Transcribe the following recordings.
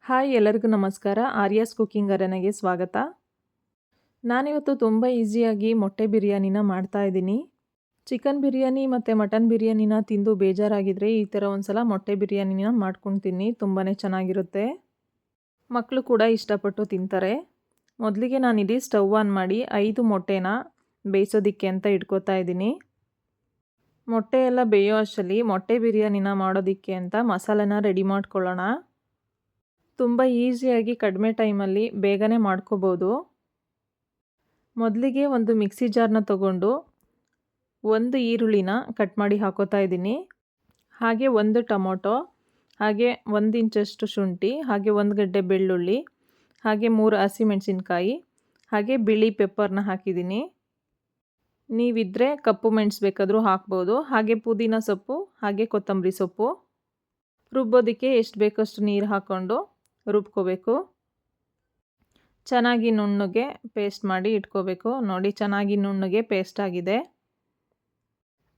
Hi ಎಲ್ಲರಿಗೂ ನಮಸ್ಕಾರ. Aryas cooking ಅರೆನೆಗೆ ಸ್ವಾಗತ. ನಾನಿವತ್ತು ತುಂಬ ಈಸಿಯಾಗಿ ಮೊಟ್ಟೆ ಬಿರಿಯಾನಿನ ಮಾಡ್ತಾಯಿದ್ದೀನಿ. ಚಿಕನ್ ಬಿರಿಯಾನಿ ಮತ್ತು ಮಟನ್ ಬಿರಿಯಾನಿನ ತಿಂದು ಬೇಜಾರಾಗಿದ್ದರೆ ಈ ಥರ ಒಂದ್ಸಲ ಮೊಟ್ಟೆ ಬಿರಿಯಾನಿನ ಮಾಡ್ಕೊಂಡು ತಿನ್ನಿ, ತುಂಬಾ ಚೆನ್ನಾಗಿರುತ್ತೆ. ಮಕ್ಕಳು ಕೂಡ ಇಷ್ಟಪಟ್ಟು ತಿಂತಾರೆ. ಮೊದಲಿಗೆ ನಾನಿಲ್ಲಿ ಸ್ಟವ್ ಆನ್ ಮಾಡಿ 5 ಮೊಟ್ಟೆನ ಬೇಯಿಸೋದಕ್ಕೆ ಅಂತ ಇಟ್ಕೋತಾ ಇದ್ದೀನಿ. ಮೊಟ್ಟೆ ಎಲ್ಲ ಬೇಯೋ ಅಷ್ಟರಲ್ಲಿ ಮೊಟ್ಟೆ ಬಿರಿಯಾನಿನ ಮಾಡೋದಕ್ಕೆ ಅಂತ ಮಸಾಲೆನ ರೆಡಿ ಮಾಡ್ಕೊಳ್ಳೋಣ. ತುಂಬ ಈಸಿಯಾಗಿ ಕಡಿಮೆ ಟೈಮಲ್ಲಿ ಬೇಗನೆ ಮಾಡ್ಕೋಬೋದು. ಮೊದಲಿಗೆ ಒಂದು ಮಿಕ್ಸಿ ಜಾರ್ನ ತಗೊಂಡು ಒಂದು ಈರುಳ್ಳಿನ ಕಟ್ ಮಾಡಿ ಹಾಕೋತಾ ಇದ್ದೀನಿ. ಹಾಗೆ ಒಂದು ಟೊಮೊಟೊ, ಹಾಗೆ 1 ಇಂಚಷ್ಟು ಶುಂಠಿ, ಹಾಗೆ 1 ಗಡ್ಡೆ ಬೆಳ್ಳುಳ್ಳಿ, ಹಾಗೆ 3 ಹಸಿಮೆಣಸಿನ್ಕಾಯಿ, ಹಾಗೆ ಬಿಳಿ ಪೆಪ್ಪರ್ನ ಹಾಕಿದ್ದೀನಿ. ನೀವಿದ್ದರೆ ಕಪ್ಪು ಮೆಣಸು ಬೇಕಾದರೂ ಹಾಕ್ಬೋದು. ಹಾಗೆ ಪುದೀನ ಸೊಪ್ಪು, ಹಾಗೆ ಕೊತ್ತಂಬರಿ ಸೊಪ್ಪು. ರುಬ್ಬೋದಕ್ಕೆ ಎಷ್ಟು ಬೇಕಷ್ಟು ನೀರು ಹಾಕ್ಕೊಂಡು ರುಬ್ಕೋಬೇಕು. ಚೆನ್ನಾಗಿ ನುಣ್ಣಗೆ ಪೇಸ್ಟ್ ಮಾಡಿ ಇಟ್ಕೋಬೇಕು. ನೋಡಿ, ಚೆನ್ನಾಗಿ ನುಣ್ಣಗೆ ಪೇಸ್ಟ್ ಆಗಿದೆ.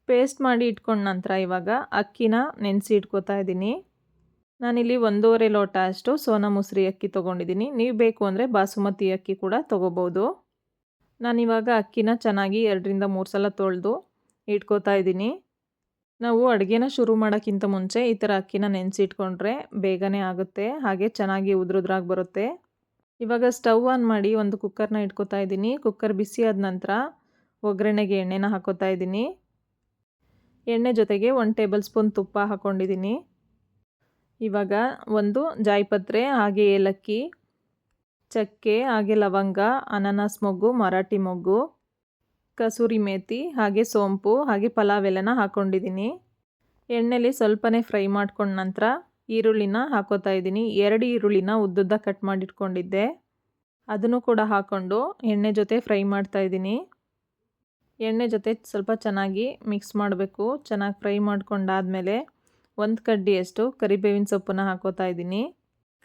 ಪೇಸ್ಟ್ ಮಾಡಿ ಇಟ್ಕೊಂಡ ನಂತರ ಇವಾಗ ಅಕ್ಕಿನ ನೆನೆಸಿ ಇಟ್ಕೋತಾ ಇದ್ದೀನಿ. ನಾನಿಲ್ಲಿ 1.5 ಲೋಟ ಅಷ್ಟು ಸೋನಾ ಮಸೂರಿ ಅಕ್ಕಿ ತೊಗೊಂಡಿದ್ದೀನಿ. ನೀವು ಬೇಕು ಅಂದರೆ ಬಾಸುಮತಿ ಅಕ್ಕಿ ಕೂಡ ತೊಗೋಬೋದು. ನಾನಿವಾಗ ಅಕ್ಕಿನ ಚೆನ್ನಾಗಿ 2-3 ಸಲ ತೊಳೆದು ಇಟ್ಕೋತಾ ಇದ್ದೀನಿ. ನಾವು ಅಡುಗೆನ ಶುರು ಮಾಡೋಕ್ಕಿಂತ ಮುಂಚೆ ಈ ಥರ ಅಕ್ಕಿನ ನೆನೆಸಿಟ್ಕೊಂಡ್ರೆ ಬೇಗನೆ ಆಗುತ್ತೆ, ಹಾಗೆ ಚೆನ್ನಾಗಿ ಉದ್ರುದ್ರಾಗಿ ಬರುತ್ತೆ. ಇವಾಗ ಸ್ಟವ್ ಆನ್ ಮಾಡಿ ಒಂದು ಕುಕ್ಕರ್ನ ಇಟ್ಕೋತಾ ಇದ್ದೀನಿ. ಕುಕ್ಕರ್ ಬಿಸಿ ಆದ ನಂತರ ಒಗ್ಗರಣೆಗೆ ಎಣ್ಣೆನ ಹಾಕೋತಾ ಇದ್ದೀನಿ. ಎಣ್ಣೆ ಜೊತೆಗೆ 1 ಟೇಬಲ್ ಸ್ಪೂನ್ ತುಪ್ಪ ಹಾಕ್ಕೊಂಡಿದ್ದೀನಿ. ಇವಾಗ ಒಂದು ಜಾಯಿಪತ್ರೆ, ಹಾಗೆ ಏಲಕ್ಕಿ, ಚಕ್ಕೆ, ಹಾಗೆ ಲವಂಗ, ಅನಾನಸ್ ಮೊಗ್ಗು, ಮರಾಠಿ ಮೊಗ್ಗು, ಕಸೂರಿ ಮೇಥಿ, ಹಾಗೆ ಸೋಂಪು, ಹಾಗೆ ಪಲಾವ್ ಎಲೆನ ಹಾಕ್ಕೊಂಡಿದ್ದೀನಿ. ಎಣ್ಣೆಲಿ ಸ್ವಲ್ಪನೇ ಫ್ರೈ ಮಾಡ್ಕೊಂಡ ನಂತರ ಈರುಳ್ಳಿನ ಹಾಕೋತಾ ಇದ್ದೀನಿ. 2 ಈರುಳ್ಳಿನ ಉದ್ದುದ್ದ ಕಟ್ ಮಾಡಿಟ್ಕೊಂಡಿದ್ದೆ, ಅದನ್ನು ಕೂಡ ಹಾಕ್ಕೊಂಡು ಎಣ್ಣೆ ಜೊತೆ ಫ್ರೈ ಮಾಡ್ತಾ ಇದ್ದೀನಿ. ಎಣ್ಣೆ ಜೊತೆ ಸ್ವಲ್ಪ ಚೆನ್ನಾಗಿ ಮಿಕ್ಸ್ ಮಾಡಬೇಕು. ಚೆನ್ನಾಗಿ ಫ್ರೈ ಮಾಡ್ಕೊಂಡಾದಮೇಲೆ 1 ಕಡ್ಡಿಯಷ್ಟು ಕರಿಬೇವಿನ ಸೊಪ್ಪನ್ನ ಹಾಕೋತಾ ಇದ್ದೀನಿ.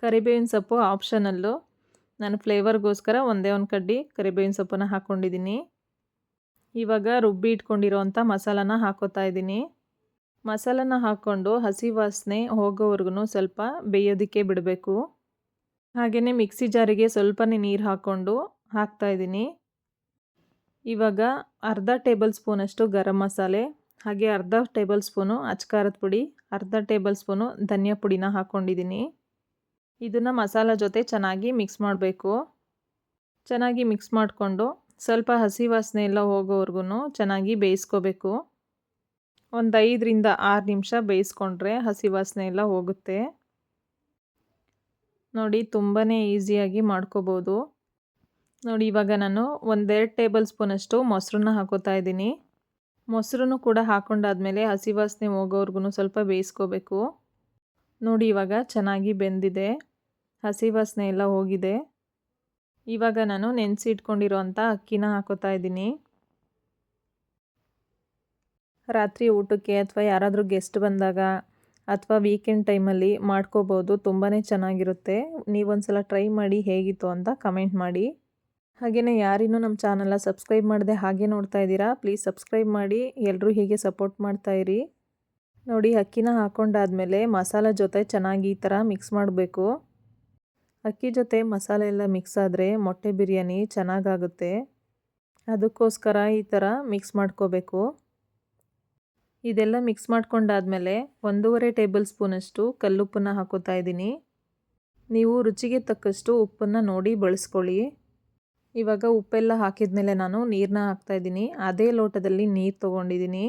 ಕರಿಬೇವಿನ ಸೊಪ್ಪು ಆಪ್ಷನಲ್ಲು, ನಾನು ಫ್ಲೇವರ್ಗೋಸ್ಕರ ಒಂದೇ 1 ಕಡ್ಡಿ ಕರಿಬೇವಿನ ಸೊಪ್ಪನ್ನ ಹಾಕ್ಕೊಂಡಿದ್ದೀನಿ. ಇವಾಗ ರುಬ್ಬಿ ಇಟ್ಕೊಂಡಿರೋವಂಥ ಮಸಾಲಾನ ಹಾಕೋತಾ ಇದ್ದೀನಿ. ಮಸಾಲಾನ ಹಾಕ್ಕೊಂಡು ಹಸಿ ವಾಸನೆ ಹೋಗೋವರೆಗೂ ಸ್ವಲ್ಪ ಬೇಯೋದಕ್ಕೆ ಬಿಡಬೇಕು. ಹಾಗೆಯೇ ಮಿಕ್ಸಿ ಜಾರಿಗೆ ಸ್ವಲ್ಪನೇ ನೀರು ಹಾಕ್ಕೊಂಡು ಹಾಕ್ತಾಯಿದ್ದೀನಿ. ಇವಾಗ ಅರ್ಧ ಟೇಬಲ್ ಸ್ಪೂನಷ್ಟು ಗರಂ ಮಸಾಲೆ, ಹಾಗೆ ಅರ್ಧ ಟೇಬಲ್ ಸ್ಪೂನು ಅಚ್ಕಾರದ ಪುಡಿ, ಅರ್ಧ ಟೇಬಲ್ ಸ್ಪೂನು ಧನಿಯಾ ಪುಡಿನ ಹಾಕ್ಕೊಂಡಿದ್ದೀನಿ. ಇದನ್ನು ಮಸಾಲ ಜೊತೆ ಚೆನ್ನಾಗಿ ಮಿಕ್ಸ್ ಮಾಡಬೇಕು. ಚೆನ್ನಾಗಿ ಮಿಕ್ಸ್ ಮಾಡಿಕೊಂಡು ಸ್ವಲ್ಪ ಹಸಿ ವಾಸನೆ ಎಲ್ಲ ಹೋಗೋವರೆಗೂ ಚೆನ್ನಾಗಿ ಬೇಯಿಸ್ಕೋಬೇಕು. ಒಂದು 5-6 ನಿಮಿಷ ಬೇಯಿಸ್ಕೊಂಡ್ರೆ ಹಸಿ ವಾಸನೆ ಎಲ್ಲ ಹೋಗುತ್ತೆ. ನೋಡಿ, ತುಂಬಾ ಈಸಿಯಾಗಿ ಮಾಡ್ಕೋಬೋದು. ನೋಡಿ, ಇವಾಗ ನಾನು 1-2 ಟೇಬಲ್ ಸ್ಪೂನಷ್ಟು ಮೊಸರನ್ನ ಹಾಕೋತಾ ಇದ್ದೀನಿ. ಮೊಸರನ್ನು ಕೂಡ ಹಾಕೊಂಡಾದ್ಮೇಲೆ ಹಸಿ ವಾಸನೆ ಹೋಗೋವರೆಗೂ ಸ್ವಲ್ಪ ಬೇಯಿಸ್ಕೋಬೇಕು. ನೋಡಿ, ಇವಾಗ ಚೆನ್ನಾಗಿ ಬೆಂದಿದೆ, ಹಸಿ ವಾಸನೆ ಎಲ್ಲ ಹೋಗಿದೆ. ಇವಾಗ ನಾನು ನೆನೆಸಿ ಇಟ್ಕೊಂಡಿರೋಂಥ ಅಕ್ಕಿನ ಹಾಕೋತಾ ಇದ್ದೀನಿ. ರಾತ್ರಿ ಊಟಕ್ಕೆ ಅಥವಾ ಯಾರಾದರೂ ಗೆಸ್ಟ್ ಬಂದಾಗ ಅಥವಾ ವೀಕೆಂಡ್ ಟೈಮಲ್ಲಿ ಮಾಡ್ಕೋಬೋದು. ತುಂಬಾ ಚೆನ್ನಾಗಿರುತ್ತೆ. ನೀವೊಂದ್ಸಲ ಟ್ರೈ ಮಾಡಿ ಹೇಗಿತ್ತು ಅಂತ ಕಮೆಂಟ್ ಮಾಡಿ. ಹಾಗೆಯೇ ಯಾರಿನ್ನೂ ನಮ್ಮ ಚಾನಲ್ನ ಸಬ್ಸ್ಕ್ರೈಬ್ ಮಾಡದೆ ಹಾಗೆ ನೋಡ್ತಾ ಇದ್ದೀರಾ, ಪ್ಲೀಸ್ ಸಬ್ಸ್ಕ್ರೈಬ್ ಮಾಡಿ. ಎಲ್ಲರೂ ಹೀಗೆ ಸಪೋರ್ಟ್ ಮಾಡ್ತಾಯಿರಿ. ನೋಡಿ, ಅಕ್ಕಿನ ಹಾಕ್ಕೊಂಡಾದ್ಮೇಲೆ ಮಸಾಲ ಜೊತೆ ಚೆನ್ನಾಗಿ ಈ ಥರ ಮಿಕ್ಸ್ ಮಾಡಬೇಕು. ಅಕ್ಕಿ ಜೊತೆ ಮಸಾಲೆ ಎಲ್ಲ ಮಿಕ್ಸ್ ಆದರೆ ಮೊಟ್ಟೆ ಬಿರಿಯಾನಿ ಚೆನ್ನಾಗಾಗುತ್ತೆ. ಅದಕ್ಕೋಸ್ಕರ ಈ ಥರ ಮಿಕ್ಸ್ ಮಾಡ್ಕೋಬೇಕು. ಇದೆಲ್ಲ ಮಿಕ್ಸ್ ಮಾಡ್ಕೊಂಡಾದ್ಮೇಲೆ 1.5 ಟೇಬಲ್ ಸ್ಪೂನಷ್ಟು ಕಲ್ಲುಪ್ಪನ್ನ ಹಾಕೋತಾ ಇದ್ದೀನಿ. ನೀವು ರುಚಿಗೆ ತಕ್ಕಷ್ಟು ಉಪ್ಪನ್ನು ನೋಡಿ ಬಳಸ್ಕೊಳ್ಳಿ. ಇವಾಗ ಉಪ್ಪೆಲ್ಲ ಹಾಕಿದ್ಮೇಲೆ ನಾನು ನೀರನ್ನ ಹಾಕ್ತಾಯಿದ್ದೀನಿ. ಅದೇ ಲೋಟದಲ್ಲಿ ನೀರು ತೊಗೊಂಡಿದ್ದೀನಿ.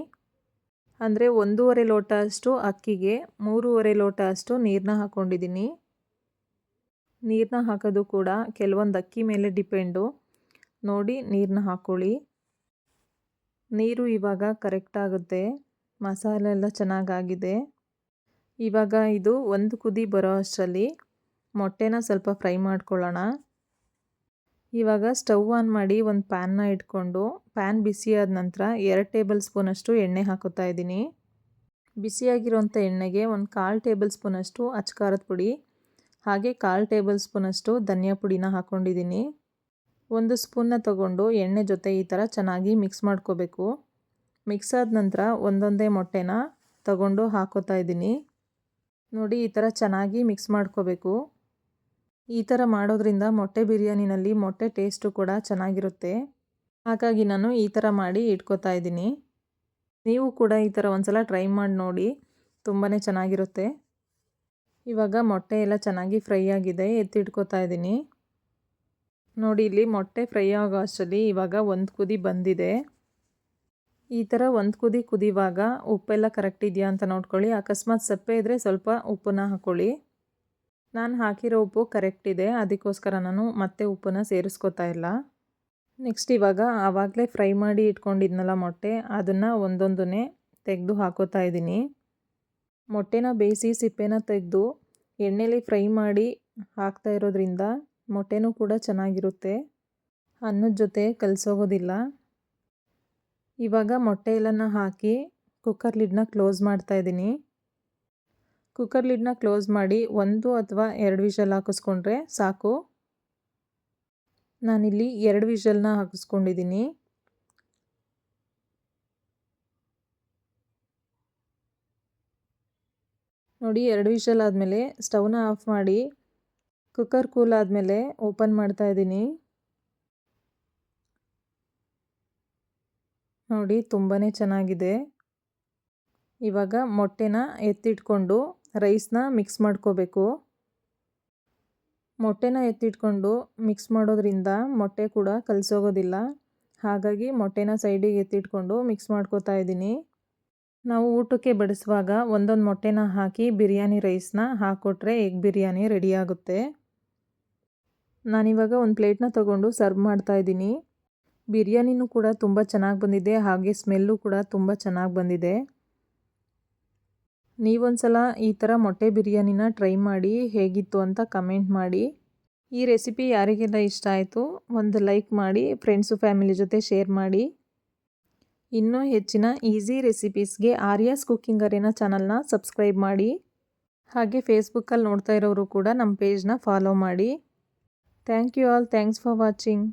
ಅಂದರೆ 1.5 ಲೋಟ ಅಷ್ಟು ಅಕ್ಕಿಗೆ 3.5 ಲೋಟ ಅಷ್ಟು ನೀರನ್ನ ಹಾಕ್ಕೊಂಡಿದ್ದೀನಿ. ನೀರನ್ನ ಹಾಕೋದು ಕೂಡ ಕೆಲವೊಂದು ಅಕ್ಕಿ ಮೇಲೆ ಡಿಪೆಂಡು. ನೋಡಿ, ನೀರನ್ನ ಹಾಕ್ಕೊಳ್ಳಿ. ನೀರು ಇವಾಗ ಕರೆಕ್ಟ್ ಆಗುತ್ತೆ. ಮಸಾಲೆ ಎಲ್ಲ ಚೆನ್ನಾಗಾಗಿದೆ. ಇವಾಗ ಇದು ಒಂದು ಕುದಿ ಬರೋ ಅಷ್ಟರಲ್ಲಿ ಮೊಟ್ಟೆನ ಸ್ವಲ್ಪ ಫ್ರೈ ಮಾಡ್ಕೊಳ್ಳೋಣ. ಇವಾಗ ಸ್ಟವ್ ಆನ್ ಮಾಡಿ ಒಂದು ಪ್ಯಾನ್ನ ಇಟ್ಕೊಂಡು ಪ್ಯಾನ್ ಬಿಸಿಯಾದ ನಂತರ 2 ಟೇಬಲ್ ಸ್ಪೂನಷ್ಟು ಎಣ್ಣೆ ಹಾಕೋತಾ ಇದ್ದೀನಿ. ಬಿಸಿಯಾಗಿರೋಂಥ ಎಣ್ಣೆಗೆ 1/4 ಟೇಬಲ್ ಸ್ಪೂನಷ್ಟು ಅಚ್ಕಾರದ ಪುಡಿ, ಹಾಗೆ 1/4 ಟೇಬಲ್ ಸ್ಪೂನಷ್ಟು ಧನಿಯಾ ಪುಡಿನ ಹಾಕ್ಕೊಂಡಿದ್ದೀನಿ. 1 ಸ್ಪೂನ್ನ ತಗೊಂಡು ಎಣ್ಣೆ ಜೊತೆ ಈ ಥರ ಚೆನ್ನಾಗಿ ಮಿಕ್ಸ್ ಮಾಡ್ಕೋಬೇಕು. ಮಿಕ್ಸ್ ಆದ ನಂತರ ಒಂದೊಂದೇ ಮೊಟ್ಟೆನ ತಗೊಂಡು ಹಾಕೋತಾ ಇದ್ದೀನಿ. ನೋಡಿ, ಈ ಥರ ಚೆನ್ನಾಗಿ ಮಿಕ್ಸ್ ಮಾಡ್ಕೋಬೇಕು. ಈ ಥರ ಮಾಡೋದ್ರಿಂದ ಮೊಟ್ಟೆ ಬಿರಿಯಾನಿನಲ್ಲಿ ಮೊಟ್ಟೆ ಟೇಸ್ಟು ಕೂಡ ಚೆನ್ನಾಗಿರುತ್ತೆ. ಹಾಗಾಗಿ ನಾನು ಈ ಥರ ಮಾಡಿ ಇಟ್ಕೋತಾ ಇದ್ದೀನಿ. ನೀವು ಕೂಡ ಈ ಥರ ಒಂದ್ಸಲ ಟ್ರೈ ಮಾಡಿ ನೋಡಿ, ತುಂಬಾ ಚೆನ್ನಾಗಿರುತ್ತೆ. ಇವಾಗ ಮೊಟ್ಟೆ ಎಲ್ಲ ಚೆನ್ನಾಗಿ ಫ್ರೈ ಆಗಿದೆ, ಎತ್ತಿಟ್ಕೋತಾ ಇದ್ದೀನಿ. ನೋಡಿ ಇಲ್ಲಿ ಮೊಟ್ಟೆ ಫ್ರೈ ಆಗೋ ಅಷ್ಟರಲ್ಲಿ ಇವಾಗ ಒಂದು ಕುದಿ ಬಂದಿದೆ. ಈ ಥರ ಒಂದು ಕುದಿ ಕುದಿವಾಗ ಉಪ್ಪೆಲ್ಲ ಕರೆಕ್ಟ್ ಇದೆಯಾ ಅಂತ ನೋಡ್ಕೊಳ್ಳಿ. ಅಕಸ್ಮಾತ್ ಸಪ್ಪೆ ಇದ್ದರೆ ಸ್ವಲ್ಪ ಉಪ್ಪನ್ನ ಹಾಕ್ಕೊಳ್ಳಿ. ನಾನು ಹಾಕಿರೋ ಉಪ್ಪು ಕರೆಕ್ಟ್ ಇದೆ, ಅದಕ್ಕೋಸ್ಕರ ನಾನು ಮತ್ತೆ ಉಪ್ಪನ್ನ ಸೇರಿಸ್ಕೋತಾ ಇಲ್ಲ. ನೆಕ್ಸ್ಟ್ ಇವಾಗ ಆವಾಗಲೇ ಫ್ರೈ ಮಾಡಿ ಇಟ್ಕೊಂಡಿದ್ನಲ್ಲ ಮೊಟ್ಟೆ, ಅದನ್ನು ಒಂದೊಂದನ್ನೇ ತೆಗೆದು ಹಾಕೋತಾ ಇದ್ದೀನಿ. ಮೊಟ್ಟೆನ ಬೇಯಿಸಿ ಸಿಪ್ಪೆನ ತೆಗೆದು ಎಣ್ಣೆಲಿ ಫ್ರೈ ಮಾಡಿ ಹಾಕ್ತಾ ಇರೋದ್ರಿಂದ ಮೊಟ್ಟೆನೂ ಕೂಡ ಚೆನ್ನಾಗಿರುತ್ತೆ, ಅನ್ನದ ಜೊತೆ ಕಲಸೋಗೋದಿಲ್ಲ. ಇವಾಗ ಮೊಟ್ಟೆ ಎಲ್ಲನ ಹಾಕಿ ಕುಕ್ಕರ್ ಲಿಡ್ನ ಕ್ಲೋಸ್ ಮಾಡ್ತಾ ಇದ್ದೀನಿ. ಕುಕ್ಕರ್ ಲಿಡ್ನ ಕ್ಲೋಸ್ ಮಾಡಿ 1 ಅಥವಾ 2 ವಿಷಲ್ ಹಾಕಿಸ್ಕೊಂಡ್ರೆ ಸಾಕು. ನಾನಿಲ್ಲಿ 2 ವಿಷಲ್ನ ಹಾಕಿಸ್ಕೊಂಡಿದ್ದೀನಿ. ನೋಡಿ 2 ವಿಷಲ್ ಆದಮೇಲೆ ಸ್ಟವ್ನ ಆಫ್ ಮಾಡಿ ಕುಕ್ಕರ್ ಕೂಲ್ ಆದಮೇಲೆ ಓಪನ್ ಮಾಡ್ತಾ ಇದ್ದೀನಿ. ನೋಡಿ ತುಂಬಾ ಚೆನ್ನಾಗಿದೆ. ಇವಾಗ ಮೊಟ್ಟೆನ ಎತ್ತಿಟ್ಕೊಂಡು ರೈಸ್ನ ಮಿಕ್ಸ್ ಮಾಡ್ಕೋಬೇಕು. ಮೊಟ್ಟೆನ ಎತ್ತಿಟ್ಕೊಂಡು ಮಿಕ್ಸ್ ಮಾಡೋದ್ರಿಂದ ಮೊಟ್ಟೆ ಕೂಡ ಕಲಸೋಗೋದಿಲ್ಲ. ಹಾಗಾಗಿ ಮೊಟ್ಟೆನ ಸೈಡಿಗೆ ಎತ್ತಿಟ್ಕೊಂಡು ಮಿಕ್ಸ್ ಮಾಡ್ಕೋತಾ ಇದ್ದೀನಿ. ನಾವು ಊಟಕ್ಕೆ ಬಡಿಸುವಾಗ ಒಂದೊಂದು ಮೊಟ್ಟೆನ ಹಾಕಿ ಬಿರಿಯಾನಿ ರೈಸ್ನ ಹಾಕ್ಕೊಟ್ರೆ ಎಗ್ ಬಿರಿಯಾನಿ ರೆಡಿಯಾಗುತ್ತೆ. ನಾನಿವಾಗ ಒಂದು ಪ್ಲೇಟ್ನ ತೊಗೊಂಡು ಸರ್ವ್ ಮಾಡ್ತಾ ಇದ್ದೀನಿ. ಬಿರಿಯಾನಿನೂ ಕೂಡ ತುಂಬ ಚೆನ್ನಾಗಿ ಬಂದಿದೆ, ಹಾಗೆ ಸ್ಮೆಲ್ಲು ಕೂಡ ತುಂಬ ಚೆನ್ನಾಗಿ ಬಂದಿದೆ. ನೀವೊಂದ್ಸಲ ಈ ಥರ ಮೊಟ್ಟೆ ಬಿರಿಯಾನಿನ ಟ್ರೈ ಮಾಡಿ ಹೇಗಿತ್ತು ಅಂತ ಕಮೆಂಟ್ ಮಾಡಿ. ಈ ರೆಸಿಪಿ ಯಾರಿಗೆಲ್ಲ ಇಷ್ಟ ಆಯಿತು ಒಂದು ಲೈಕ್ ಮಾಡಿ, ಫ್ರೆಂಡ್ಸು ಫ್ಯಾಮಿಲಿ ಜೊತೆ ಶೇರ್ ಮಾಡಿ. ಇನ್ನೂ ಹೆಚ್ಚಿನ ಈಸಿ ರೆಸಿಪೀಸ್ಗೆ ಆರ್ಯಾಸ್ ಕುಕ್ಕಿಂಗ್ ಅರೇನಾ ಚಾನಲ್ನ ಸಬ್ಸ್ಕ್ರೈಬ್ ಮಾಡಿ. ಹಾಗೆ ಫೇಸ್ಬುಕ್ಕಲ್ಲಿ ನೋಡ್ತಾ ಇರೋರು ಕೂಡ ನಮ್ಮ ಪೇಜ್ನ ಫಾಲೋ ಮಾಡಿ. Thank you all. Thanks for watching.